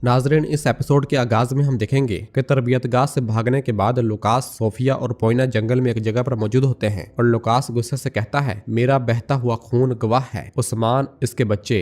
नाजरीन, इस एपिसोड के आगाज में हम देखेंगे कि तरबियतगाह से भागने के बाद लुकास, सोफिया और पोइना जंगल में एक जगह पर मौजूद होते हैं और लुकास गुस्से से कहता है, मेरा बहता हुआ खून गवाह है। उस्मान, इसके बच्चे,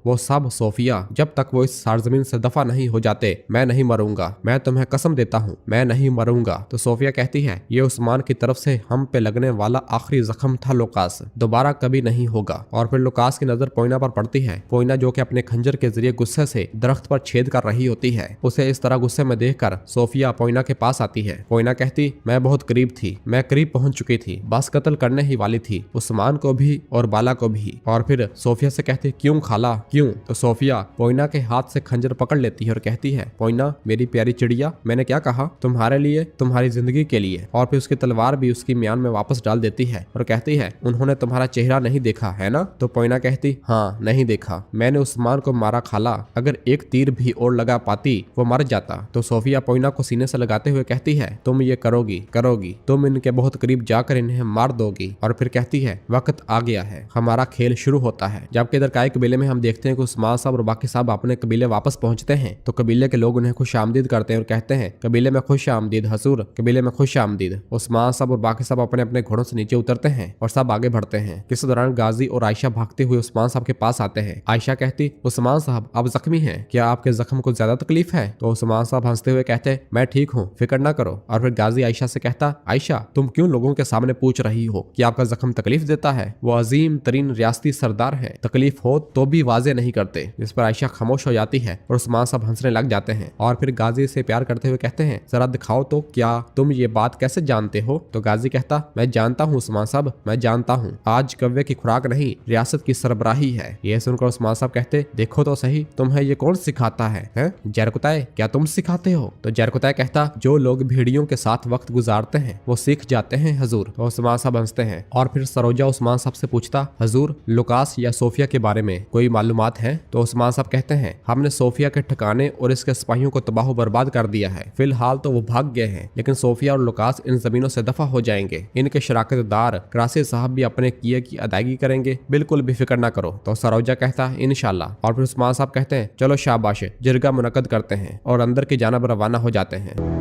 वो सब सोफिया, जब तक वो इस सरजमीन से दफा नहीं हो जाते मैं नहीं मरूंगा। मैं तुम्हें कसम देता हूँ मैं नहीं मरूंगा। तो सोफिया कहती है, ये उस्मान की तरफ से हम पे लगने वाला आखिरी जख्म था लुकास, दोबारा कभी नहीं होगा। और फिर लुकास की नजर पोइना पर पड़ती है। पोइना जो कि अपने खंजर के जरिए गुस्से से दरख्त पर छेद कर रही होती है। उसे इस तरह गुस्से में देखकर सोफिया पोइना के पास आती है। पोइना कहती, मैं बहुत करीब थी, मैं करीब पहुंच चुकी थी, बस कत्ल करने ही वाली थी, उस्मान को भी और बाला को भी। और फिर सोफिया से कहती, क्यों खाला क्यों? तो सोफिया पोइना के हाथ से खंजर पकड़ लेती है और कहती है, पोइना मेरी प्यारी चिड़िया, मैंने क्या कहा? तुम्हारे लिए, तुम्हारी जिंदगी के लिए। और फिर उसकी तलवार भी उसकी म्यान में वापस डाल देती है और कहती है, उन्होंने तुम्हारा चेहरा नहीं देखा है ना? तो पोइना कहती, हाँ नहीं देखा, मैंने उस्मान को मारा खाला, अगर एक तीर भी और लगा पाती वो मर जाता। तो सोफिया पोइना को सीने से लगाते हुए कहती है, तुम ये करोगी, तुम इनके बहुत करीब जाकर इन्हें मार दोगी। और फिर कहती है, वक्त आ गया है, हमारा खेल शुरू होता है। जबकि इधर काय कबीले में हम देखते हैं कि उस्मान साहब और बाकी साहब अपने कबीले वापस पहुंचते हैं तो कबीले के लोग उन्हें खुश आमदीद करते हैं और कहते हैं, कबीले में खुश आमदीद हजूर, कबीले में खुश आमदीद। उस्मान साहब और बाकी साहब अपने अपने घोड़ों से नीचे उतरते हैं और सब आगे बढ़ते हैं। इस दौरान गाजी और आयशा भागते हुए उस्मान साहब के पास आते हैं। आयशा कहती, उस्मान साहब आप जख्मी हैं, क्या आपके जख्म को ज्यादा तकलीफ है? तो उस्मान साहब हंसते हुए कहते, मैं ठीक हूँ, फिक्र ना करो। और फिर गाजी आयशा से कहता, आयशा तुम क्यों लोगों के सामने पूछ रही हो कि आपका जख्म तकलीफ देता है? वो अजीम तरीन रियासती सरदार है, तकलीफ हो तो भी वाजे नहीं करते। जिस पर आयशा खामोश हो जाती है और उस्मान साहब हंसने लग जाते हैं। और फिर गाजी से प्यार करते हुए कहते हैं, जरा दिखाओ तो क्या तुम ये बात कैसे जानते हो? तो गाजी कहता, मैं जानता हूँ उस्मान साहब, मैं जानता हूँ, आज कव्वे की खुराक नहीं रियासत की सरबराही है। यह सुनकर उस्मान साहब कहते, देखो तो सही, तुम्हें ये कौन सिखाता है? जरकुताए, क्या तुम सिखाते हो? तो जरकुताए कहता, जो लोग भेड़ियों के साथ वक्त गुजारते हैं वो सीख जाते हैं हजूर। तो उस्मान साहब हंसते हैं। और फिर सरोजा उस्मान साहब से पूछता, हजूर लुकास या सोफिया के बारे में कोई मालूमात है? तो उस्मान साहब कहते हैं, हमने सोफिया के ठिकाने और इसके सिपाहियों को तबाह बर्बाद कर दिया है, फिलहाल तो वो भाग गए हैं, लेकिन सोफिया और लुकास इन जमीनों से दफा हो जाएंगे। इनके शराकतदार करासी साहब भी अपने किए की अदायगी करेंगे, बिल्कुल भी फिक्र ना करो। तो सरोजा कहता, इंशाल्लाह। और फिर उस्मान साहब कहते हैं, चलो शाबाश, जिरगा मुनक्कद करते हैं और अंदर की जानिब रवाना हो जाते हैं।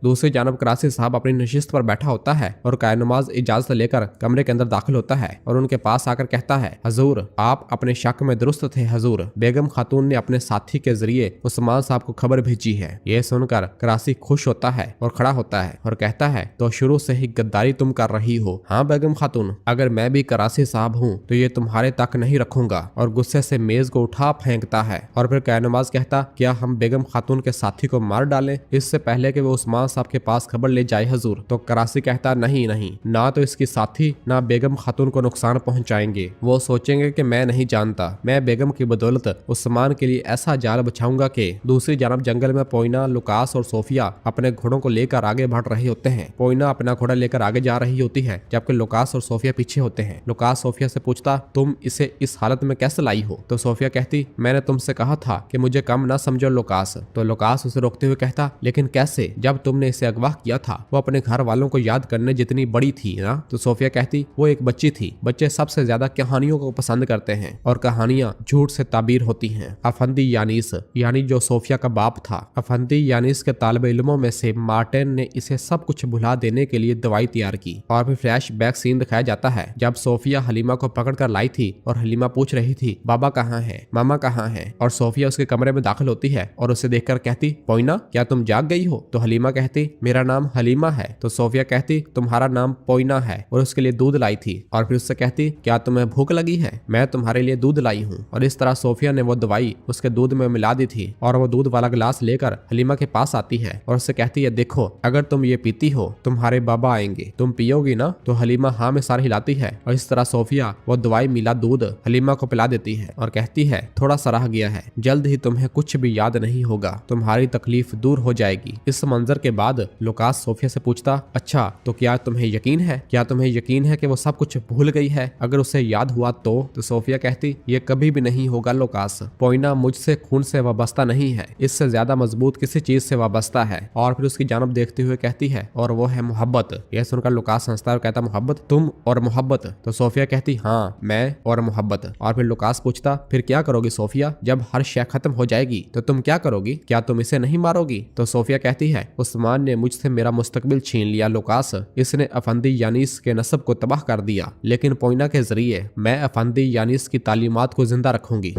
दूसरी जानब करासी साहब अपनी नशिस्त पर बैठा होता है और कायनुमाज इजाजत लेकर कमरे के अंदर दाखिल होता है और उनके पास आकर कहता है, हजूर आप अपने शक में दुरुस्त थे हजूर, बेगम खातून ने अपने साथी के जरिए उस्मान साहब को खबर भेजी है। यह सुनकर करासी खुश होता है और खड़ा होता है और कहता है, तो शुरू से ही गद्दारी तुम कर रही हो? हाँ बेगम खातून, अगर मैं भी करासी साहब हूँ तो ये तुम्हारे तक नहीं रखूंगा। और गुस्से से मेज को उठा फेंकता है। और फिर कायनुमाज कहता, क्या हम बेगम खातून के साथी को मार डालें इससे पहले कि वो उस्मान साहब के पास खबर ले जाए हजूर? तो करासी कहता, नहीं नहीं, ना तो इसकी साथी ना बेगम खातून को नुकसान पहुंचाएंगे। वो सोचेंगे कि मैं नहीं जानता, मैं बेगम की बदौलत उस्मान के लिए ऐसा जाल बिछाऊंगा कि। दूसरी जानब जंगल में पोइना, लुकास और सोफिया अपने घोड़ों को लेकर आगे बढ़ रहे होते हैं। पोइना अपना घोड़ा लेकर आगे जा रही होती है जबकि लुकास और सोफिया पीछे होते हैं। लुकास सोफिया से पूछता, तुम इसे इस हालत में कैसे लाई हो? तो सोफिया कहती, मैंने तुमसे कहा था कि मुझे कम ना समझो लुकास। तो लुकास उसे रोकते हुए कहता, लेकिन कैसे, जब तुमने इसे अगवा किया था वो अपने घर वालों को याद करने जितनी बड़ी थी ना? तो सोफिया कहती, वो एक बच्ची थी, बच्चे सबसे ज्यादा कहानियों को पसंद करते हैं और कहानियां झूठ से ताबीर होती हैं। अफंदी यानीस, यानी जो सोफिया का बाप था, अफंदी यानीस के तालिब इल्मों में से मार्टिन ने इसे सब कुछ भुला देने के लिए दवाई तैयार की। और फिर फ्लैश बैक सीन दिखाया जाता है जब सोफिया हलीमा को पकड़ कर लाई थी और हलीमा पूछ रही थी, बाबा कहाँ है, मामा कहाँ है? और सोफिया उसके कमरे में दाखिल होती है और उसे देखकर कहती, पोइना क्या तुम जाग गई हो? तो हलीमा कहती, मेरा नाम हलीमा है। तो सोफिया कहती, तुम्हारा नाम पोइना है, और उसके लिए दूध लाई थी। और फिर उससे कहती, क्या तुम्हें भूख लगी है? मैं तुम्हारे लिए दूध लाई हूँ। और इस तरह सोफिया ने वो दवाई उसके दूध में मिला दी थी और वो दूध वाला गिलास लेकर हलीमा के पास आती है और उससे कहती है, देखो अगर तुम ये पीती हो तुम्हारे बाबा आएंगे, तुम पियोगी ना? तो हलीमा हाँ में सर हिलाती है और इस तरह सोफिया वो दवाई मिला दूध हलीमा को पिला देती है और कहती है, थोड़ा सा रह गया है, जल्द ही तुम्हें कुछ भी याद नहीं होगा, तुम्हारी तकलीफ दूर हो जाएगी। इस मंजर के बाद लुकास सोफिया से पूछता, अच्छा तो क्या तुम्हें यकीन है कि वो सब कुछ भूल गई है? अगर उसे याद हुआ तो सोफिया कहती, ये कभी भी नहीं होगा लुकास। पोइना मुझसे खून से वाबस्ता नहीं है, इससे ज्यादा मजबूत किसी चीज से वाबस्ता है। और फिर उसकी जानब देखते हुए कहती है, और वो है मोहब्बत। यह सुनकर लुकास हंसता है और कहता, मोहब्बत? तुम और मोहब्बत? तो सोफिया कहती, हाँ मैं और मोहब्बत। और फिर लुकास पूछता, फिर क्या करोगी सोफिया? जब हर शय खत्म हो जाएगी तो तुम क्या करोगी? क्या तुम इसे नहीं मारोगी? तो सोफिया कहती है, उस्मान ने मुझसे मेरा मुस्तकबिल छीन लिया लुकास। इसने अफंदी यानीस के नस्ब को तबाह कर दिया, लेकिन पोइना के जरिए मैं अफंदी यानीस की तालीमात को जिंदा रखूंगी।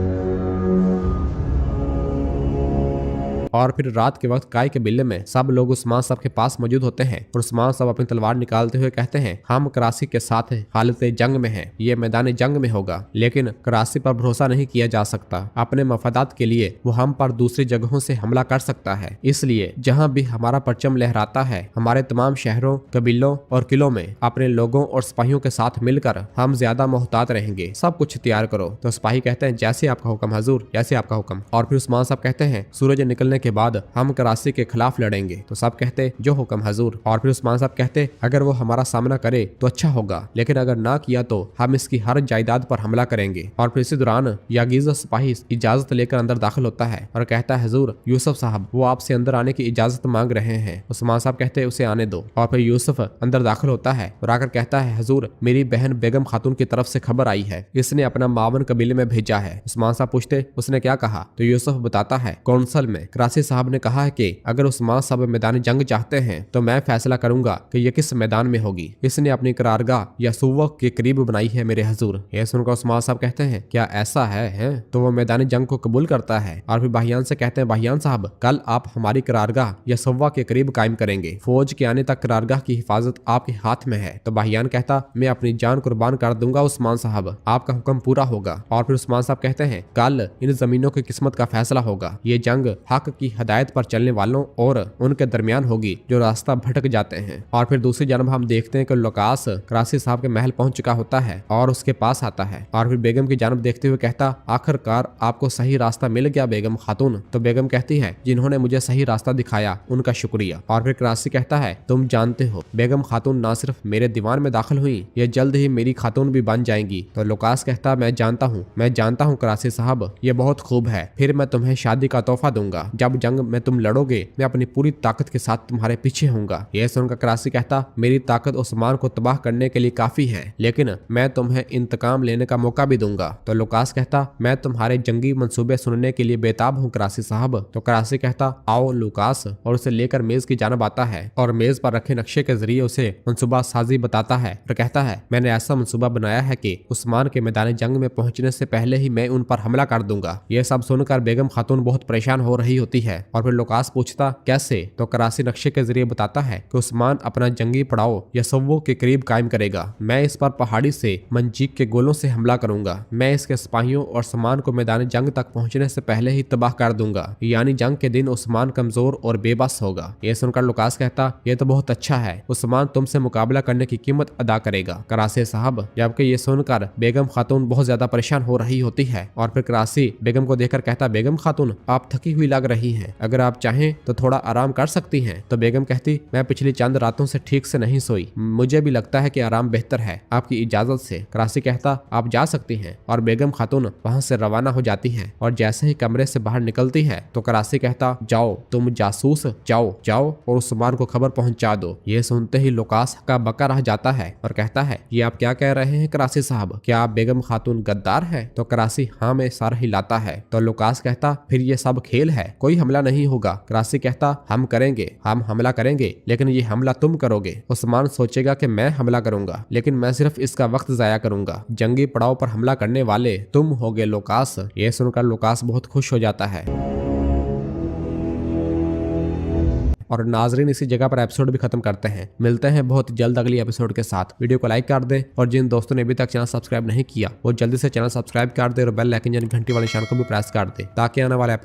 और फिर रात के वक्त काय के बिल्ले में सब लोग उस्मान साहब के पास मौजूद होते हैं और उस्मान साहब अपनी तलवार निकालते हुए कहते हैं, हम कराची के साथ हालत जंग में हैं, ये मैदान जंग में होगा, लेकिन कराची पर भरोसा नहीं किया जा सकता। अपने मफादात के लिए वो हम पर दूसरी जगहों से हमला कर सकता है, इसलिए जहाँ भी हमारा परचम लहराता है, हमारे तमाम शहरों, कबीलों और किलों में अपने लोगों और सिपाहियों के साथ मिलकर हम ज्यादा मोहतात रहेंगे। सब कुछ तैयार करो। तो सिपाही कहते हैं, जैसे आपका हुक्म हजूर, जैसे आपका हुक्म। और फिर उस्मान साहब कहते हैं, सूरज निकलने के बाद हम कराची के खिलाफ लड़ेंगे। तो सब कहते, जो हुक्म हजूर। और फिर उस्मान साहब कहते, अगर वो हमारा सामना करे तो अच्छा होगा, लेकिन अगर ना किया तो हम इसकी हर जायदाद पर हमला करेंगे। और फिर इसी दौरान यागीज़ सिपाही इजाजत लेकर अंदर दाखिल होता है और कहता है, हजूर यूसुफ साहब वो आपसे अंदर आने की इजाजत मांग रहे हैं। उस्मान साहब कहते, उसे आने दो। और फिर यूसुफ अंदर दाखिल होता है और आकर कहता है, हजूर मेरी बहन बेगम खातून की तरफ से खबर आई है, इसने अपना मावन कबीले में भेजा है। उस्मान साहब पूछते, उसने क्या कहा? तो यूसुफ बताता है, कौंसल में कराची साहब ने कहा है कि अगर उस्मान साहब मैदान जंग चाहते हैं तो मैं फैसला करूंगा कि ये किस मैदान में होगी। इसने अपनी करारगाह या सुव्वक के करीब बनाई है मेरे हजूर। यह सुनकर उस्मान साहब कहते हैं, क्या ऐसा है? तो वो मैदान जंग को कबूल करता है। और फिर बाहियान से कहते हैं, बाहियान साहब कल आप हमारी करारगाह या सुव्वा के करीब कायम करेंगे, फौज के आने तक करारगाह की हिफाजत आपके हाथ में है। तो बाहियान कहता, मैं अपनी जान कुर्बान कर दूंगा उस्मान साहब, आपका हुक्म पूरा होगा। और फिर उस्मान साहब कहते हैं, कल इन जमीनों की किस्मत का फैसला होगा। ये जंग हक की हदायत पर चलने वालों और उनके दरमियान होगी जो रास्ता भटक जाते हैं। और फिर दूसरी जानब हम देखते हैं कि लुकास कराची साहब के महल पहुंच चुका होता है और उसके पास आता है। और फिर बेगम की जानब देखते हुए कहता, आखिरकार आपको सही रास्ता मिल गया बेगम खातून। तो बेगम कहती है, जिन्होंने मुझे सही रास्ता दिखाया उनका शुक्रिया। और फिर कराची कहता है, तुम जानते हो बेगम खातून ना सिर्फ मेरे दीवान में दाखिल हुई, ये जल्द ही मेरी खातून भी बन जाएंगी। तो लुकास कहता, मैं जानता हूँ कराची साहब, ये बहुत खूब है। फिर मैं तुम्हें शादी का तोहफा दूंगा। जब जंग में तुम लड़ोगे मैं अपनी पूरी ताकत के साथ तुम्हारे पीछे होऊंगा। यह सुनकर कराची कहता, मेरी ताकत उस्मान को तबाह करने के लिए काफी है, लेकिन मैं तुम्हें इंतकाम लेने का मौका भी दूंगा। तो लुकास कहता, मैं तुम्हारे जंगी मंसूबे सुनने के लिए बेताब हूँ कराची साहब। तो कराची कहता, आओ लुकास। और उसे लेकर मेज की जानब आता है और मेज पर रखे नक्शे के जरिए उसे मंसूबा साजी बताता है और कहता है, मैंने ऐसा मंसूबा बनाया है कि उस्मान के मैदान जंग में पहुंचने से पहले ही मैं उन पर हमला कर दूंगा। यह सब सुनकर बेगम खातून बहुत परेशान हो रही होती है। और फिर लुकास पूछता, कैसे? तो कराची नक्शे के जरिए बताता है कि उस्मान अपना जंगी पड़ाव यसव्वो के करीब कायम करेगा। मैं इस पर पहाड़ी से मंजीक के गोलों से हमला करूंगा। मैं इसके सिपाहियों और सामान को मैदान जंग तक पहुंचने से पहले ही तबाह कर दूंगा, यानी जंग के दिन उस्मान कमजोर और बेबस होगा। यह सुनकर लुकास कहता, यह तो बहुत अच्छा है, उस्मान तुमसे मुकाबला करने की कीमत अदा करेगा कराची साहब। जबकि ये सुनकर बेगम खातून बहुत ज्यादा परेशान हो रही होती है। और फिर कराची बेगम को देखकर कहता, बेगम खातून आप थकी हुई लग रही हैं, अगर आप चाहें तो थोड़ा आराम कर सकती हैं। तो बेगम कहती, मैं पिछली चंद रातों से ठीक से नहीं सोई, मुझे भी लगता है कि आराम बेहतर है, आपकी इजाजत से। कराची कहता, आप जा सकती हैं। और बेगम खातून वहां से रवाना हो जाती है और जैसे ही कमरे से बाहर निकलती है तो कराची कहता, जाओ तुम जासूस, जाओ और उस्मान को खबर पहुंचा दो। ये सुनते ही लुकास का बका रह जाता है और कहता है, ये आप क्या कह रहे हैं कराची साहब, क्या आप बेगम खातून गद्दार है? तो कराची हाँ में सर हिलाता है। तो लुकास कहता, फिर ये सब खेल है, कोई हमला नहीं होगा। कराची कहता, हम हमला करेंगे, लेकिन ये हमला तुम करोगे। उस्मान सोचेगा कि मैं हमला करूंगा, लेकिन मैं सिर्फ इसका वक्त जाया करूंगा। जंगी पड़ाव पर हमला करने वाले तुम होगे लुकास। ये सुनकर लुकास बहुत खुश हो जाता है। और नाजरीन इसी जगह पर एपिसोड भी खत्म करते हैं। मिलते हैं बहुत जल्द अगली एपिसोड के साथ। वीडियो को लाइक कर दें और जिन दोस्तों ने अभी तक चैनल सब्सक्राइब नहीं किया वो जल्दी से चैनल सब्सक्राइब कर दे और बेल आइकन यानी घंटी वाले निशान को भी प्रेस कर दे ताकि आने वाला